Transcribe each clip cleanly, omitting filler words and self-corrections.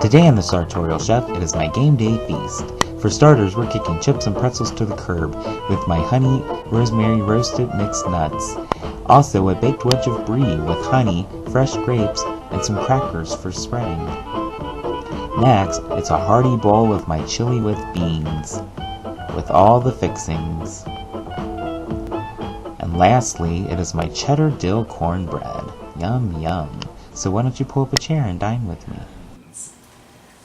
Today on the Sartorial Chef, it is my game day feast. For starters, we're kicking chips and pretzels to the curb with my honey rosemary roasted mixed nuts. Also, a baked wedge of brie with honey, fresh grapes, and some crackers for spreading. Next, it's a hearty bowl of my chili with beans, with all the fixings. And lastly, it is my cheddar dill cornbread. Yum, yum. So why don't you pull up a chair and dine with me?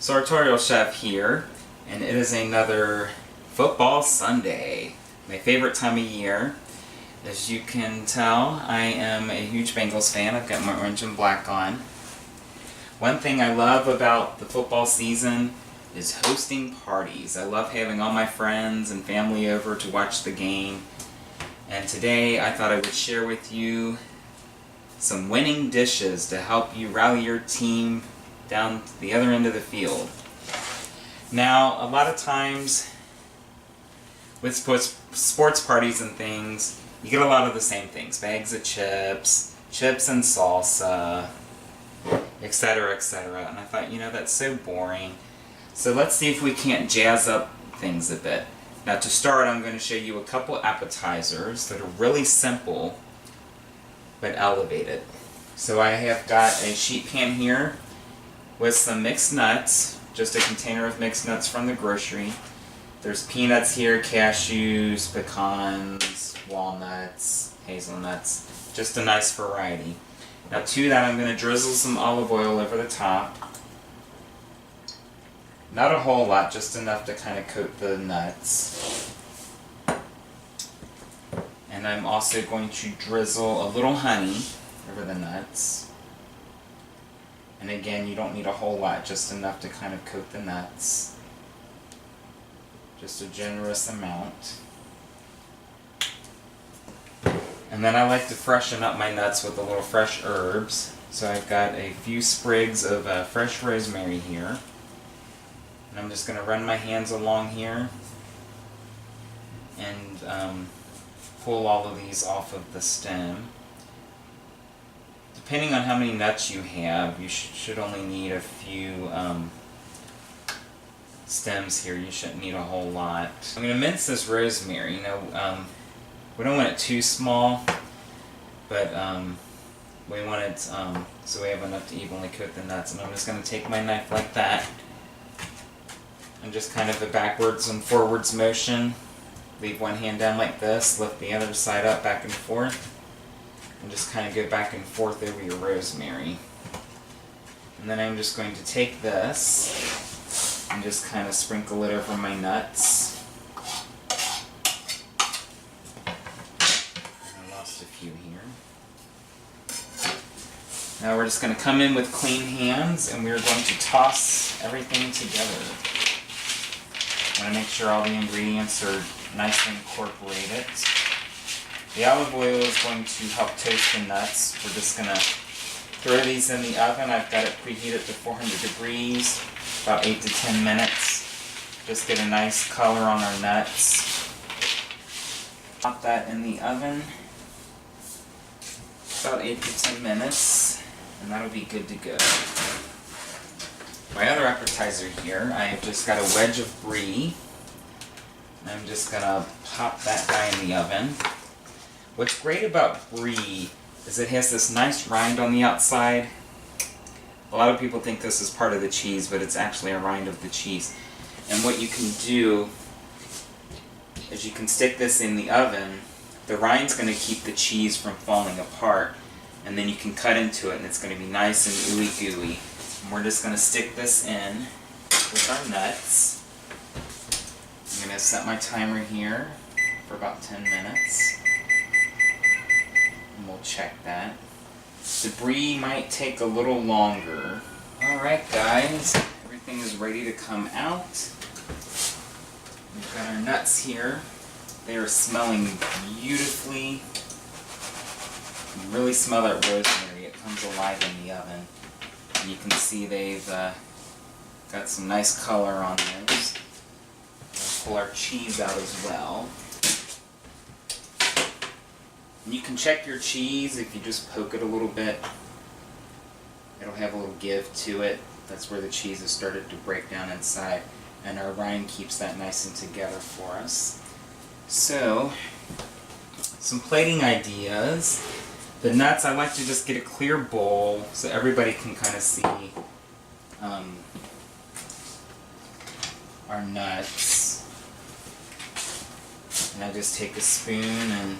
Sartorial Chef here, and it is another football Sunday. My favorite time of year. As you can tell, I am a huge Bengals fan. I've got my orange and black on. One thing I love about the football season is hosting parties. I love having all my friends and family over to watch the game. And today I thought I would share with you some winning dishes to help you rally your team down the other end of the field. Now, a lot of times with sports parties and things, you get a lot of the same things. Bags of chips and salsa, etc., etc. And I thought, that's so boring. So let's see if we can't jazz up things a bit. Now to start, I'm going to show you a couple appetizers that are really simple but elevated. So I have got a sheet pan here with some mixed nuts, just a container of mixed nuts from the grocery. There's peanuts here, cashews, pecans, walnuts, hazelnuts, just a nice variety. Now to that I'm going to drizzle some olive oil over the top. Not a whole lot, just enough to kind of coat the nuts. And I'm also going to drizzle a little honey over the nuts. And again, you don't need a whole lot, just enough to kind of coat the nuts. Just a generous amount. And then I like to freshen up my nuts with a little fresh herbs. So I've got a few sprigs of fresh rosemary here. And I'm just going to run my hands along here and pull all of these off of the stem. Depending on how many nuts you have, you should only need a few stems here. You shouldn't need a whole lot. I'm going to mince this rosemary. Now, we don't want it too small, but we want it so we have enough to evenly coat the nuts. And I'm just going to take my knife like that and just kind of a backwards and forwards motion. Leave one hand down like this, lift the other side up, back and forth. And just kind of go back and forth over your rosemary. And then I'm just going to take this and just kind of sprinkle it over my nuts. I lost a few here. Now we're just going to come in with clean hands and we're going to toss everything together. I want to make sure all the ingredients are nicely incorporated. The olive oil is going to help toast the nuts. We're just going to throw these in the oven. I've got it preheated to 400 degrees, about 8 to 10 minutes. Just get a nice color on our nuts. Pop that in the oven, about 8 to 10 minutes, and that'll be good to go. My other appetizer here, I've just got a wedge of brie. I'm just going to pop that guy in the oven. What's great about brie is it has this nice rind on the outside. A lot of people think this is part of the cheese, but it's actually a rind of the cheese. And what you can do is you can stick this in the oven. The rind's going to keep the cheese from falling apart, and then you can cut into it and it's going to be nice and ooey gooey. And we're just going to stick this in with our nuts. I'm going to set my timer here for about 10 minutes. And we'll check that. The brie might take a little longer. Alright guys, everything is ready to come out. We've got our nuts here. They are smelling beautifully. You can really smell that rosemary. It comes alive in the oven. And you can see they've got some nice color on those. We'll pull our cheese out as well. And you can check your cheese if you just poke it a little bit. It'll have a little give to it. That's where the cheese has started to break down inside, and our rind keeps that nice and together for us. So, some plating ideas. The nuts, I like to just get a clear bowl so everybody can kind of see our nuts. And I just take a spoon and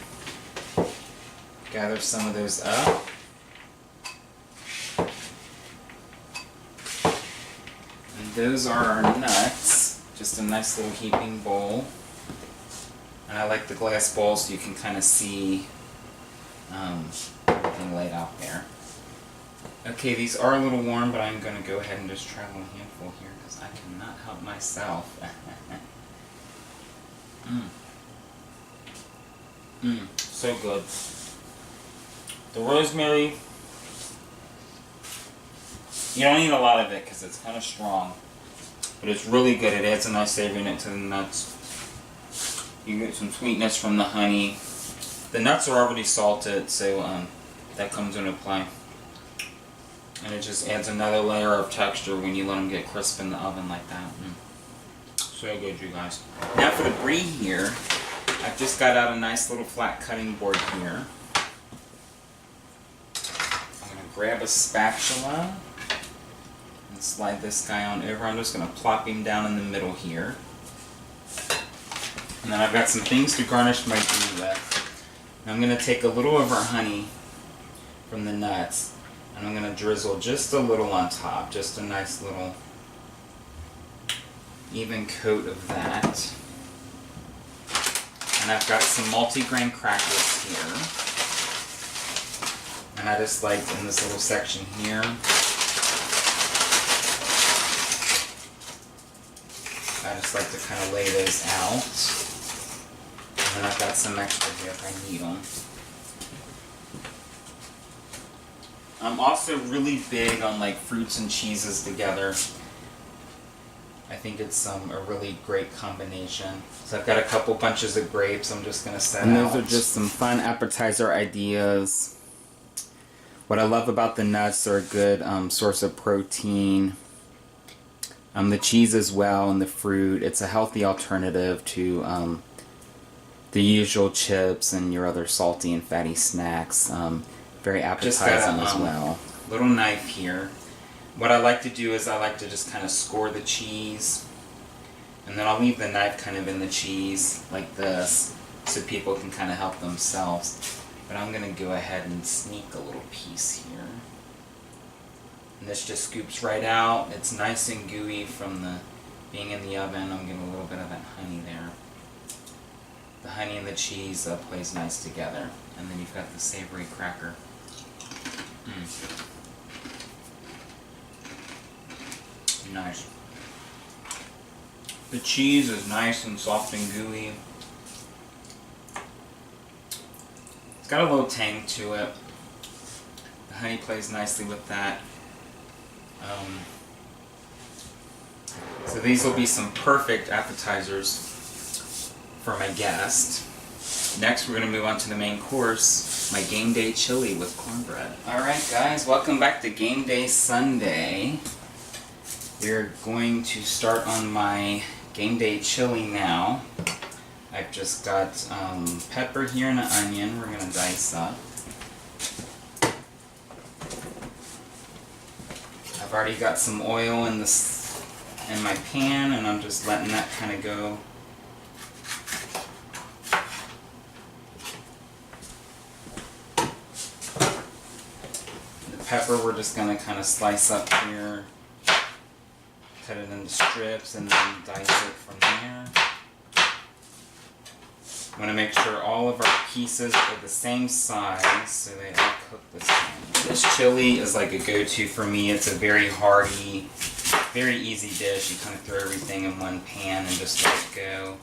gather some of those up. And those are our nuts. Just a nice little heaping bowl. And I like the glass bowl so you can kind of see everything laid out there. Okay, these are a little warm, but I'm going to go ahead and just try one handful here because I cannot help myself. So good. The rosemary, you don't need a lot of it because it's kind of strong, but it's really good. It adds a nice savoriness to the nuts. You get some sweetness from the honey. The nuts are already salted, so that comes into play. And it just adds another layer of texture when you let them get crisp in the oven like that. So good, you guys. Now for the brie here, I've just got out a nice little flat cutting board here. I'm going to grab a spatula and slide this guy on over. I'm just going to plop him down in the middle here. And then I've got some things to garnish my brie with. And I'm going to take a little of our honey from the nuts, and I'm going to drizzle just a little on top, just a nice little even coat of that. And I've got some multigrain crackers here. And I just like in this little section here, I just like to kind of lay those out. And then I've got some extra here if I need them. I'm also really big on like fruits and cheeses together. I think it's a really great combination. So I've got a couple bunches of grapes I'm just going to set out. And those are just some fun appetizer ideas. What I love about the nuts, they're a good source of protein. The cheese as well and the fruit. It's a healthy alternative to the usual chips and your other salty and fatty snacks. Very appetizing as well. Little knife here. What I like to do is I like to just kind of score the cheese, and then I'll leave the knife kind of in the cheese like this so people can kind of help themselves. But I'm going to go ahead and sneak a little piece here. And this just scoops right out. It's nice and gooey from the being in the oven. I'm getting a little bit of that honey there. The honey and the cheese plays nice together. And then you've got the savory cracker. Nice. The cheese is nice and soft and gooey. It's got a little tang to it. The honey plays nicely with that. So these will be some perfect appetizers for my guest. Next we're going to move on to the main course, my game day chili with cornbread. Alright guys, welcome back to Game Day Sunday. We're going to start on my game day chili now. I've just got pepper here and an onion we're going to dice up. I've already got some oil in my pan, and I'm just letting that kind of go. The pepper we're just going to kind of slice up here, cut it into strips, and then dice it from there. I want to make sure all of our pieces are the same size so they all cook the same. This chili is like a go-to for me. It's a very hearty, very easy dish. You kind of throw everything in one pan and just let it go.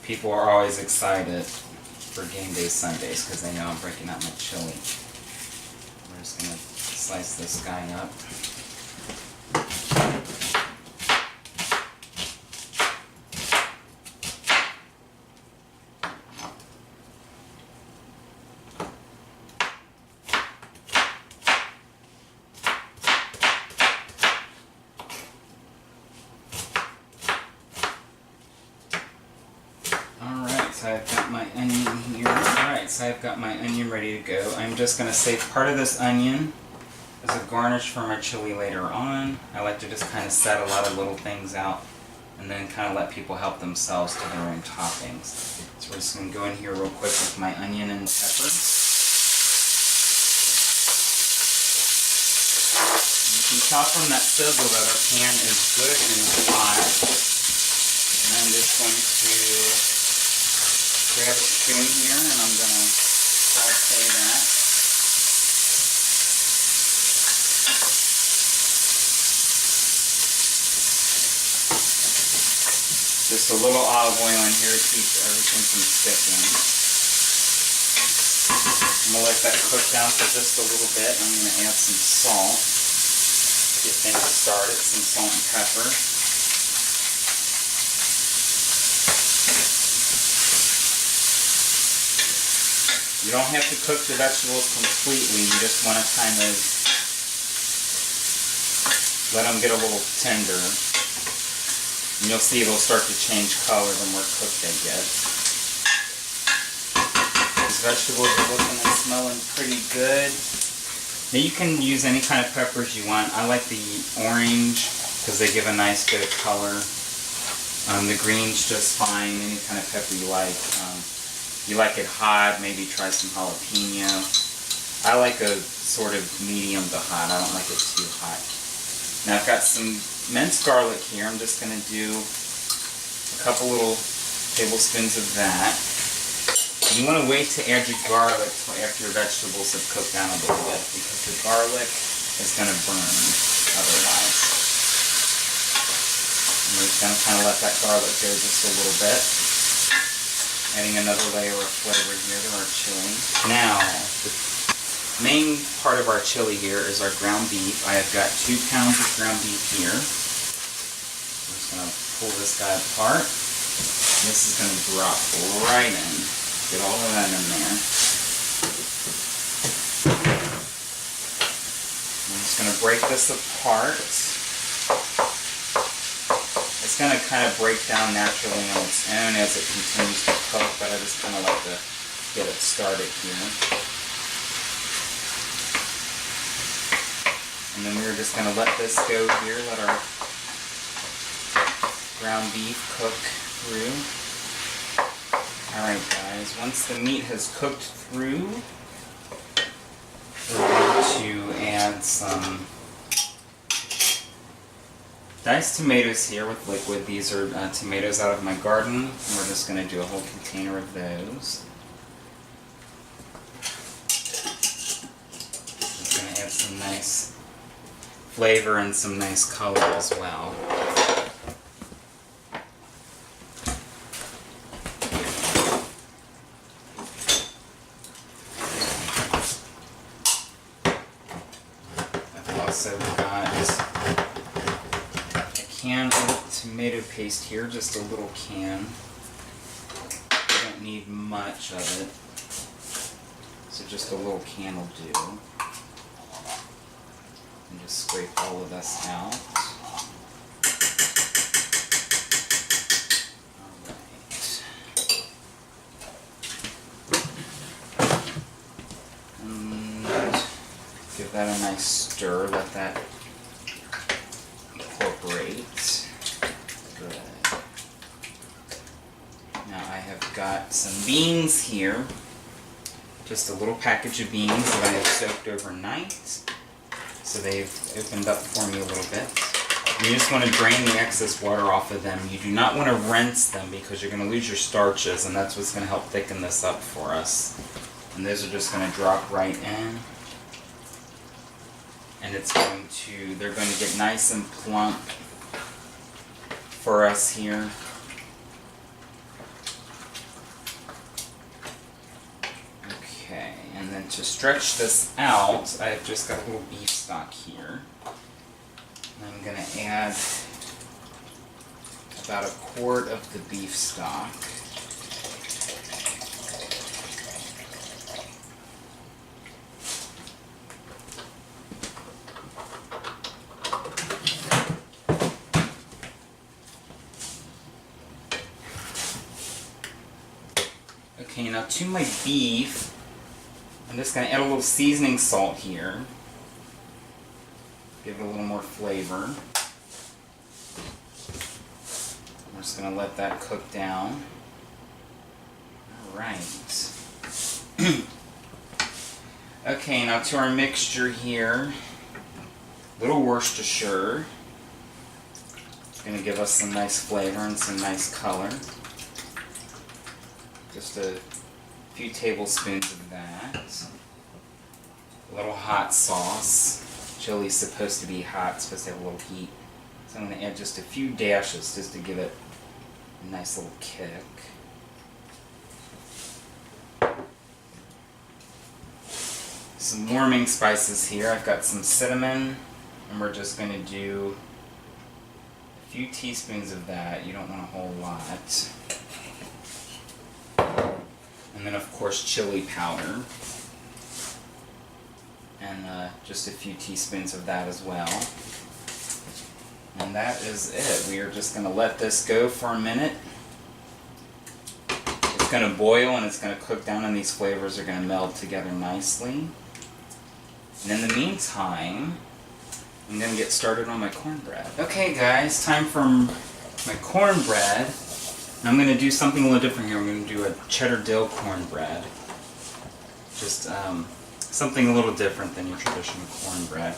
People are always excited for Game Day Sundays because they know I'm breaking out my chili. We're just going to slice this guy up. So I've got my onion here. Alright, so I've got my onion ready to go. I'm just going to save part of this onion as a garnish for my chili later on. I like to just kind of set a lot of little things out and then kind of let people help themselves to their own toppings. So we're just going to go in here real quick with my onion and pepper. You can tell from that sizzle that our pan is good and hot. And I'm just going to grab a spoon here and I'm going to saute that. Just a little olive oil in here to keep everything from sticking. I'm going to let that cook down for just a little bit. I'm going to add some salt. Get things started, some salt and pepper. You don't have to cook the vegetables completely, you just want to kind of let them get a little tender. And you'll see they'll start to change color the more cooked they get. These vegetables are looking and smelling pretty good. Now you can use any kind of peppers you want. I like the orange because they give a nice bit of color. The green's just fine, any kind of pepper you like. If you like it hot, maybe try some jalapeno. I like a sort of medium to hot. I don't like it too hot. Now I've got some minced garlic here. I'm just going to do a couple little tablespoons of that. You want to wait to add your garlic after your vegetables have cooked down a little bit because the garlic is going to burn otherwise. And we're just going to kind of let that garlic go just a little bit. Adding another layer of flavor here to our chili. Now, the main part of our chili here is our ground beef. I have got 2 pounds of ground beef here. I'm just going to pull this guy apart. This is going to drop right in. Get all of that in there. I'm just going to break this apart. It's going to kind of break down naturally on its own as it continues to cook, but I just kind of like to get it started here. And then we're just going to let this go here, let our ground beef cook through. Alright guys, once the meat has cooked through, we're going to add some diced tomatoes here with liquid. These are tomatoes out of my garden. And we're just going to do a whole container of those. Just going to add some nice flavor and some nice color as well. I've also got a can of tomato paste here, just a little can. You don't need much of it, so just a little can will do. And just scrape all of this out. Alright. And give that a nice stir, let that incorporate. Good. Now I have got some beans here. Just a little package of beans that I have soaked overnight. So they've opened up for me a little bit. And you just want to drain the excess water off of them. You do not want to rinse them because you're going to lose your starches, and that's what's going to help thicken this up for us. And those are just going to drop right in. And they're going to get nice and plump for us here. Okay, and then to stretch this out, I've just got a little beef stock here. And I'm going to add about a quart of the beef stock. Okay, now to my beef, I'm just going to add a little seasoning salt here. Give it a little more flavor. I'm just going to let that cook down. Alright. Okay, now to our mixture here. A little Worcestershire. It's going to give us some nice flavor and some nice color. Just a few tablespoons of that. A little hot sauce. Chili's supposed to be hot, it's supposed to have a little heat. So I'm going to add just a few dashes just to give it a nice little kick. Some warming spices here. I've got some cinnamon, and we're just going to do a few teaspoons of that. You don't want a whole lot. And then of course chili powder. And just a few teaspoons of that as well. And that is it. We are just going to let this go for a minute. It's going to boil and it's going to cook down and these flavors are going to meld together nicely. And in the meantime, I'm going to get started on my cornbread. Okay guys, time for my cornbread. I'm going to do something a little different here. I'm going to do a cheddar dill cornbread. Just something a little different than your traditional cornbread.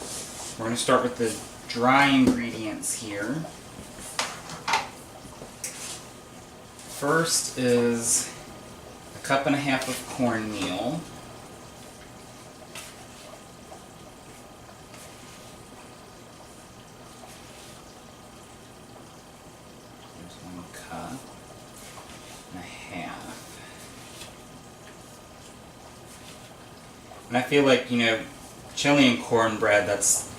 We're going to start with the dry ingredients here. First is a cup and a half of cornmeal. There's 1 cup and a half. And I feel like, chili and cornbread, that's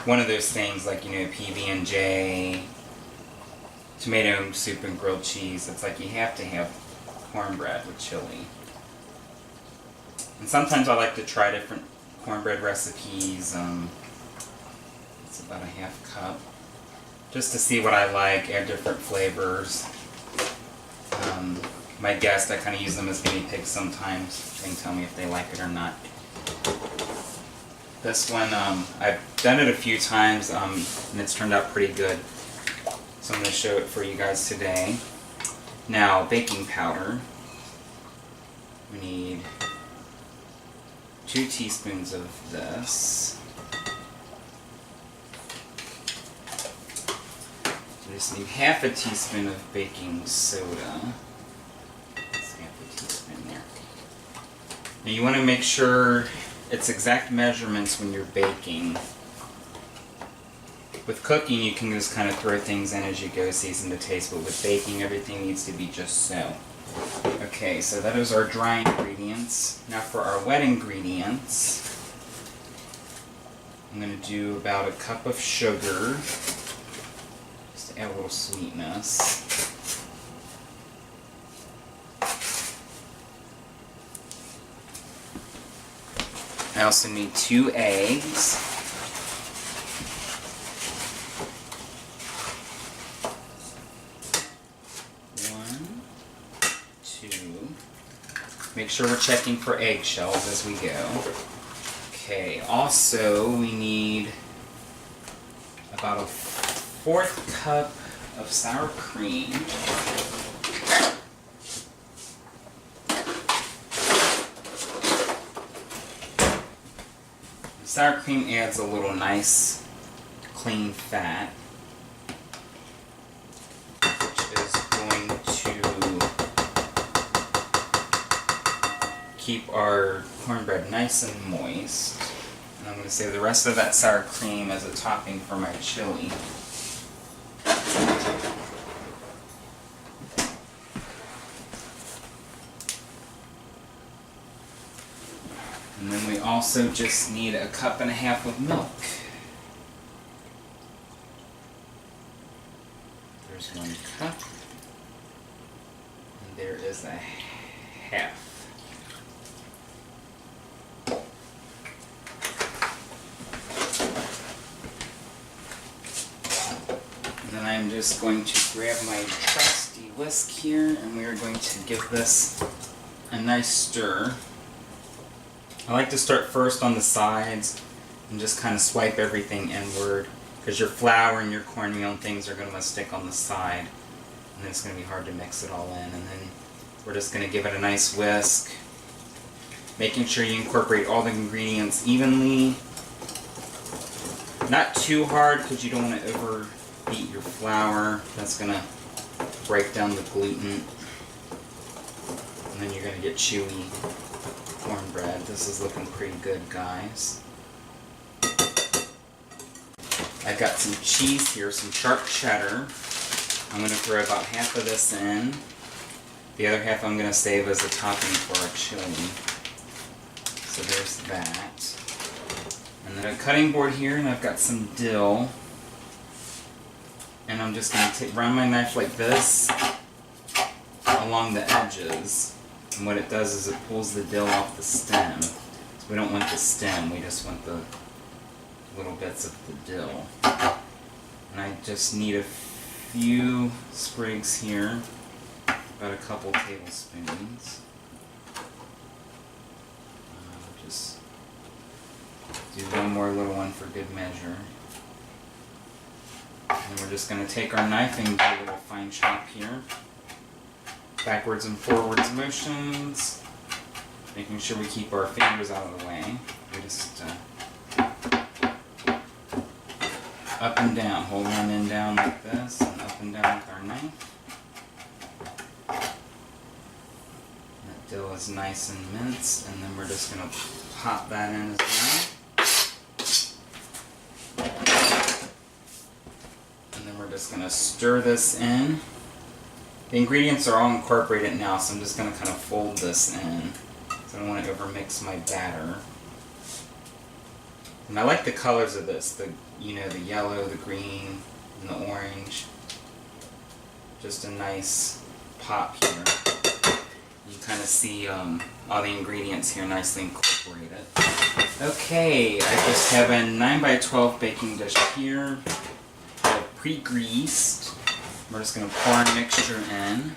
one of those things like, PB&J, tomato soup and grilled cheese. It's like you have to have cornbread with chili. And sometimes I like to try different cornbread recipes. It's about a half cup. Just to see what I like, add different flavors. My guests, I kind of use them as guinea pigs sometimes. They can tell me if they like it or not. This one, I've done it a few times, and it's turned out pretty good. So I'm going to show it for you guys today. Now, baking powder. We need 2 teaspoons of this. We just need half a teaspoon of baking soda. That's half a teaspoon there. Now you want to make sure it's exact measurements when you're baking. With cooking, you can just kind of throw things in as you go, season to taste, but with baking, everything needs to be just so. Okay, so that is our dry ingredients. Now for our wet ingredients, I'm going to do about a cup of sugar, just to add a little sweetness. I also need 2 eggs. One, 2. Make sure we're checking for eggshells as we go. Okay, also we need about a 1/4 cup of sour cream. Sour cream adds a little nice, clean fat, which is going to keep our cornbread nice and moist. And I'm going to save the rest of that sour cream as a topping for my chili. And then we also just need a cup and a half of milk. There's 1 cup. And there is a half. And then I'm just going to grab my trusty whisk here, and we are going to give this a nice stir. I like to start first on the sides and just kind of swipe everything inward, because your flour and your cornmeal and things are going to stick on the side, and then it's going to be hard to mix it all in. And then we're just going to give it a nice whisk, making sure you incorporate all the ingredients evenly. Not too hard, because you don't want to overbeat your flour. That's going to break down the gluten, and then you're going to get chewy cornbread. This is looking pretty good, guys. I've got some cheese here, some sharp cheddar. I'm going to throw about half of this in. The other half I'm going to save as a topping for our chili. So there's that. And then a cutting board here, and I've got some dill. And I'm just going to run my knife like this along the edges. And what it does is it pulls the dill off the stem. So we don't want the stem, we just want the little bits of the dill. And I just need a few sprigs here, about a couple tablespoons. Just do one more little one for good measure. And we're just going to take our knife and do a little fine chop here. Backwards and forwards motions, making sure we keep our fingers out of the way. We just up and down, hold one end down like this, and up and down with our knife. That dill is nice and minced, and then we're just going to pop that in as well. And then we're just going to stir this in. The ingredients are all incorporated now, so I'm just going to kind of fold this in. So I don't want to overmix my batter. And I like the colors of this, the yellow, the green, and the orange. Just a nice pop here. You kind of see all the ingredients here nicely incorporated. Okay, I just have a 9x12 baking dish here, pre-greased. We're just going to pour our mixture in.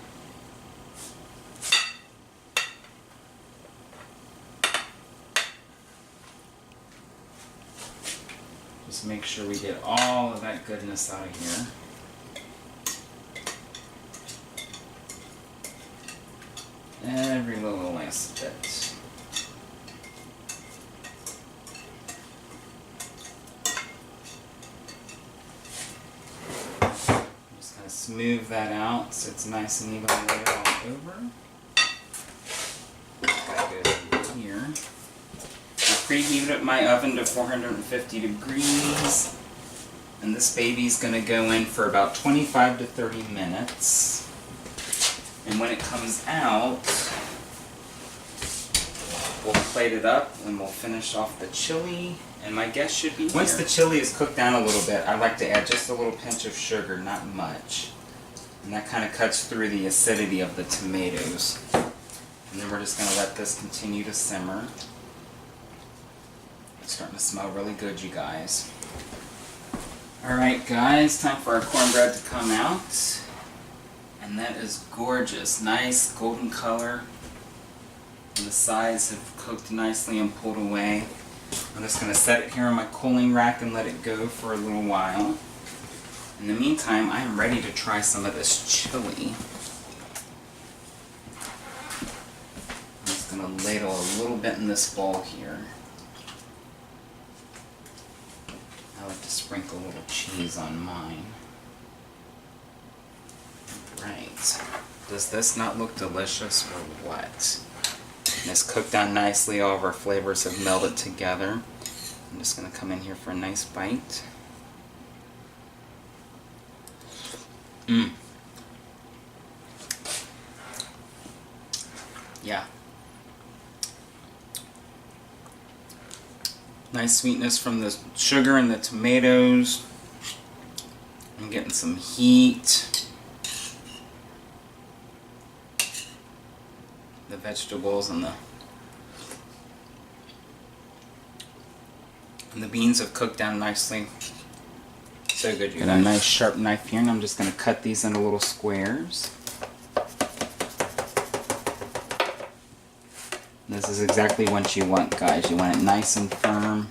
Just make sure we get all of that goodness out of here. Every little last bit. Smooth that out so it's nice and even laid all over. Gotta go over here. I preheated my oven to 450 degrees, and this baby's gonna go in for about 25 to 30 minutes. And when it comes out, we'll plate it up and we'll finish off the chili. And my guest should be here. Once the chili is cooked down a little bit, I like to add just a little pinch of sugar, not much. And that kind of cuts through the acidity of the tomatoes. And then we're just going to let this continue to simmer. It's starting to smell really good, you guys. Alright guys, time for our cornbread to come out. And that is gorgeous. Nice golden color. And the sides have cooked nicely and pulled away. I'm just going to set it here on my cooling rack and let it go for a little while. In the meantime, I am ready to try some of this chili. I'm just going to ladle a little bit in this bowl here. I like to sprinkle a little cheese on mine. Right. Does this not look delicious or what? And it's cooked down nicely. All of our flavors have melded together. I'm just going to come in here for a nice bite. Yeah. Nice sweetness from the sugar and the tomatoes. I'm getting some heat. The vegetables and the beans have cooked down nicely. So good, you guys. Got a nice sharp knife here, and I'm just going to cut these into little squares. This is exactly what you want, guys. You want it nice and firm,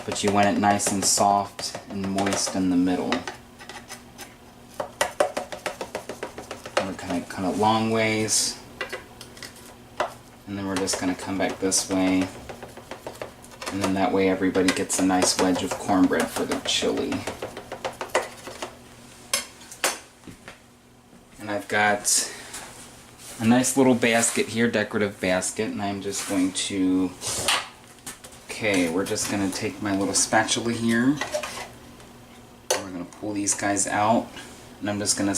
but you want it nice and soft and moist in the middle. We're kind of long ways, and then we're just going to come back this way, and then that way everybody gets a nice wedge of cornbread for their chili. And I've got a nice little basket here, decorative basket, and I'm just going to, okay, we're just going to take my little spatula here, and we're going to pull these guys out, and I'm just going to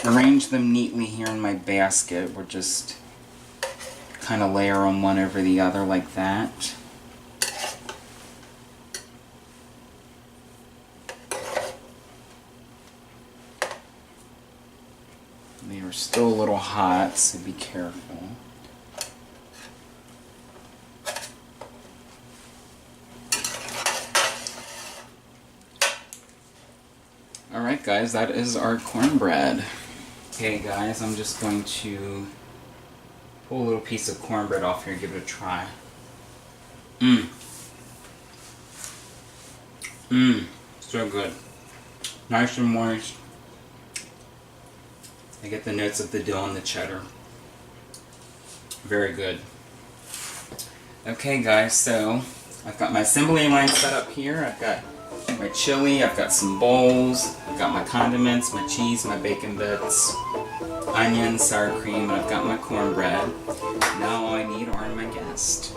arrange them neatly here in my basket. We're just kind of layer them one over the other like that. They are still a little hot, so be careful. Alright guys, that is our cornbread. Okay guys, I'm just going to pull a little piece of cornbread off here and give it a try. So good. Nice and moist. I get the notes of the dill and the cheddar. Very good. Okay guys, so I've got my assembly line set up here. I've got my chili, I've got some bowls, I've got my condiments, my cheese, my bacon bits, onions, sour cream, and I've got my cornbread. Now all I need are my guests.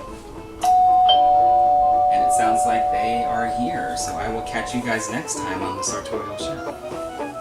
And it sounds like they are here, so I will catch you guys next time on the Sartorial Chef.